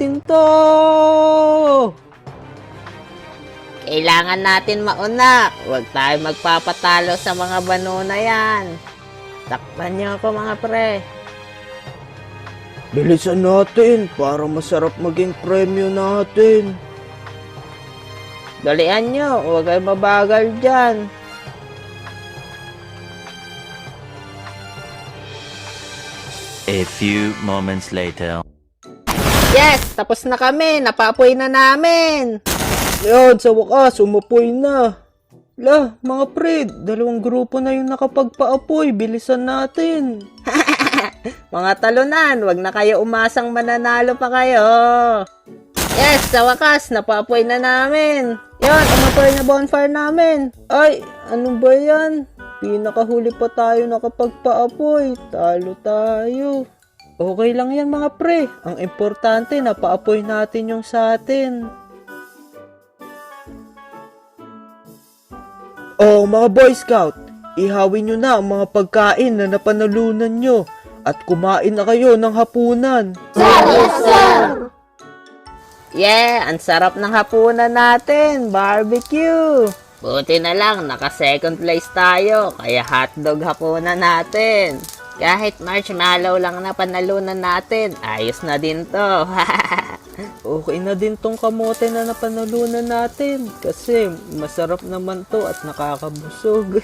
natin to! Kailangan natin mauna. Huwag tayo magpapatalo sa mga bano na yan. Takpan niyo ako mga pre. Bilisan natin para masarap maging premyo natin. Dalian nyo, huwag kayo mabagal dyan. A few moments later. Yes, tapos na kami. Napapoy na namin. Yan, sa wakas, umapoy na. La, mga pre, 2 grupo na yung nakapagpaapoy. Bilisan natin. Mga talunan, wag na kayo umasang mananalo pa kayo. Yes, sa wakas, napapoy na namin. Yan, umapoy na bonfire namin. Ay, ano ba yan? Pinakahuli pa tayo nakapagpaapoy. Talo tayo. Okay lang yan mga pre. Ang importante, napaapoy natin yung sa atin. Oh, mga Boy Scout, ihawin nyo na ang mga pagkain na napanalunan nyo at kumain na kayo ng hapunan. Yeah, ang sarap ng hapunan natin. Barbecue. Buti na lang, naka-second place tayo. Kaya hotdog hapunan natin. Kahit marshmallow lang na panalunan natin, ayos na din to. Okay na din tong kamote na napanalunan natin kasi masarap naman to at nakakabusog.